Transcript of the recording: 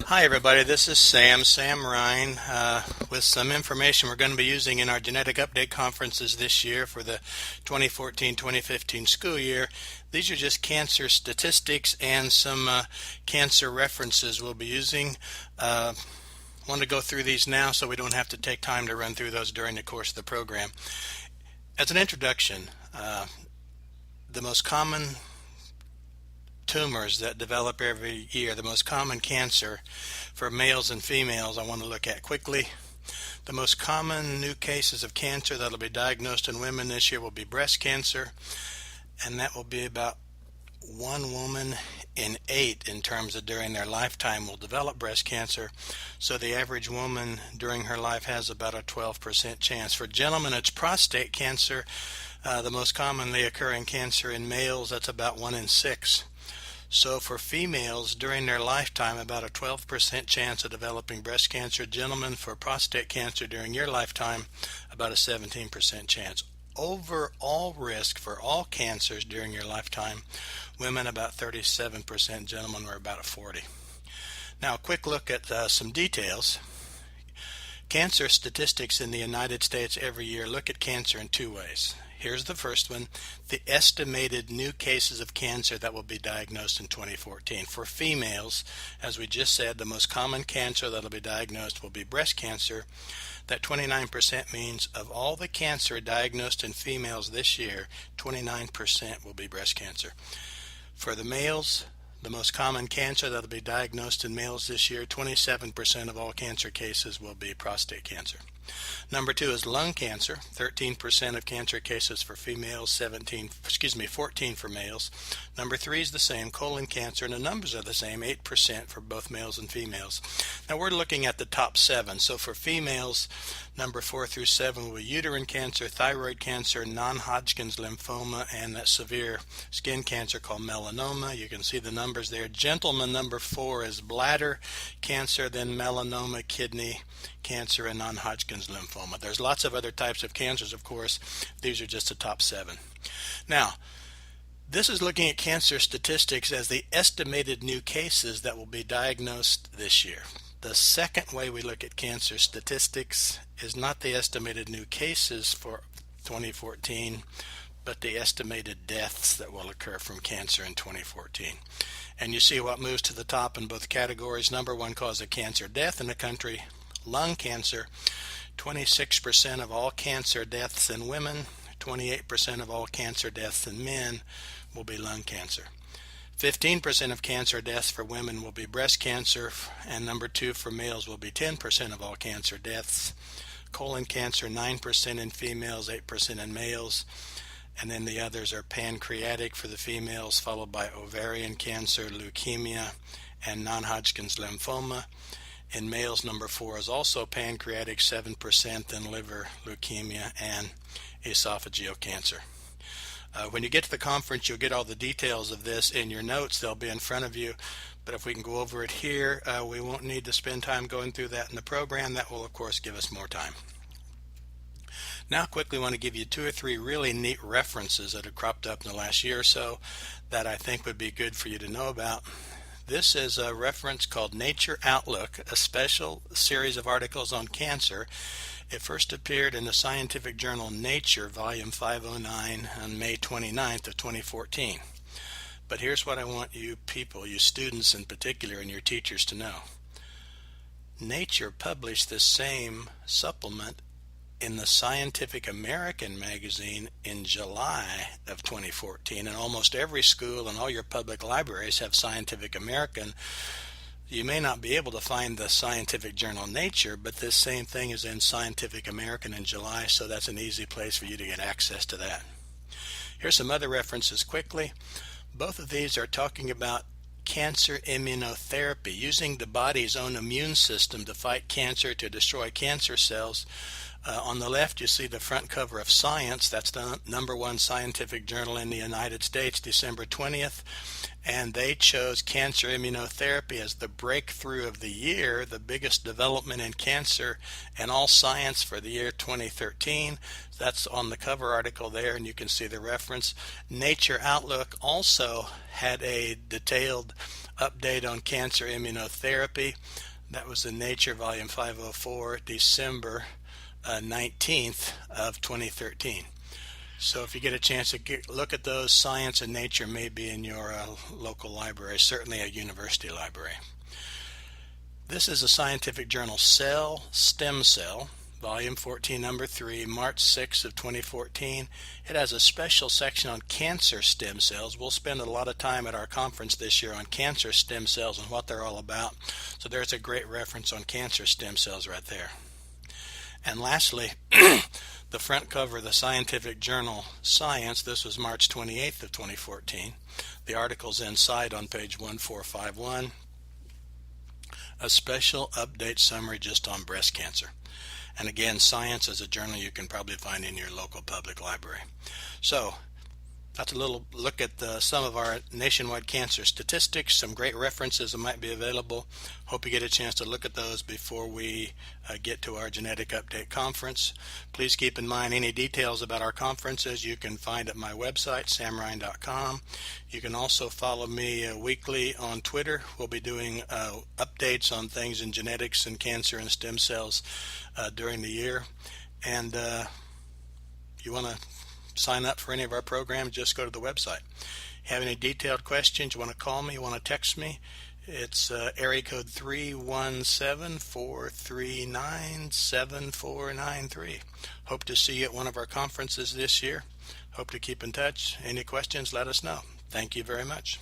Hi everybody, this is Sam Ryan, with some information we're going to be using in our genetic update conferences this year for the 2014-2015 school year. These are just cancer statistics and some cancer references we'll be using. Want to go through these now so we don't have to take time to run through those during the course of the program. As an introduction, the most common tumors that develop every year, the most common cancer for males and females I want to look at quickly. The most common new cases of cancer that will be diagnosed in women this year will be breast cancer, and that will be about one woman in 8 in terms of during their lifetime will develop breast cancer. So the average woman during her life has about a 12% chance. For gentlemen, it's prostate cancer, the most commonly occurring cancer in males. That's about 1 in 6. So for females during their lifetime, about a 12% chance of developing breast cancer. Gentlemen, for prostate cancer during your lifetime, about a 17% chance. Overall risk for all cancers during your lifetime, women about 37%, gentlemen were about a 40. Now a quick look at some details. Cancer statistics in the United States every year look at cancer in 2 ways. Here's the first one, the estimated new cases of cancer that will be diagnosed in 2014. For females, as we just said, the most common cancer that will be diagnosed will be breast cancer. That 29% means of all the cancer diagnosed in females this year, 29% will be breast cancer. For the males, the most common cancer that will be diagnosed in males this year, 27% of all cancer cases will be prostate cancer. Number 2 is lung cancer, 13% of cancer cases for females, 14 for males. Number 3 is the same, colon cancer, and the numbers are the same, 8% for both males and females. Now we're looking at the top 7. So for females, number 4 through 7 will be uterine cancer, thyroid cancer, non-Hodgkin's lymphoma, and that severe skin cancer called melanoma. You can see the numbers there. Gentlemen, number 4 is bladder cancer, then melanoma, kidney cancer, and non-Hodgkin's lymphoma. There's lots of other types of cancers, of course. These are just the top 7. Now, this is looking at cancer statistics as the estimated new cases that will be diagnosed this year. The second way we look at cancer statistics is not the estimated new cases for 2014, but the estimated deaths that will occur from cancer in 2014. And you see what moves to the top in both categories. Number 1 cause of cancer death in the country, lung cancer. 26% of all cancer deaths in women, 28% of all cancer deaths in men will be lung cancer. 15% of cancer deaths for women will be breast cancer, and number 2 for males will be 10% of all cancer deaths. Colon cancer, 9% in females, 8% in males, and then the others are pancreatic for the females, followed by ovarian cancer, leukemia, and non-Hodgkin's lymphoma. In males, number 4 is also pancreatic, 7%, then liver, leukemia, and esophageal cancer. When you get to the conference, you'll get all the details of this in your notes. They'll be in front of you. But if we can go over it here, we won't need to spend time going through that in the program. That will, of course, give us more time. Now, quickly want to give you 2 or 3 really neat references that have cropped up in the last year or so that I think would be good for you to know about. This is a reference called Nature Outlook, a special series of articles on cancer. It first appeared in the scientific journal Nature, volume 509, on May 29th of 2014. But here's what I want you people, you students in particular, and your teachers to know. Nature published this same supplement in the Scientific American magazine in July of 2014, and almost every school and all your public libraries have Scientific American. You may not be able to find the scientific journal Nature, but this same thing is in Scientific American in July, so that's an easy place for you to get access to that. Here's some other references quickly. Both of these are talking about cancer immunotherapy, using the body's own immune system to fight cancer, to destroy cancer cells. On the left, you see the front cover of Science. That's the number 1 scientific journal in the United States, December 20th. And they chose cancer immunotherapy as the breakthrough of the year, the biggest development in cancer and all science for the year 2013. That's on the cover article there, and you can see the reference. Nature Outlook also had a detailed update on cancer immunotherapy. That was in Nature, Volume 504, December 19th of 2013. So if you get a chance to look at those, Science and Nature may be in your local library, certainly a university library. This is a scientific journal, Cell Stem Cell, Volume 14, Number 3, March 6 of 2014. It has a special section on cancer stem cells. We'll spend a lot of time at our conference this year on cancer stem cells and what they're all about. So there's a great reference on cancer stem cells right there. And lastly, the front cover of the scientific journal Science. This was March 28th of 2014. The article's inside on page 1451. A special update summary just on breast cancer. And again, Science is a journal you can probably find in your local public library. So that's a little look at some of our nationwide cancer statistics, some great references that might be available. Hope you get a chance to look at those before we get to our Genetic Update Conference. Please keep in mind any details about our conferences you can find at my website, samrine.com. You can also follow me weekly on Twitter. We'll be doing updates on things in genetics and cancer and stem cells during the year. And you want to sign up for any of our programs, just go to the website. Have any detailed questions, you want to call me, you want to text me, it's area code 317-439-7493. Hope to see you at one of our conferences this year. Hope to keep in touch. Any questions, let us know. Thank you very much.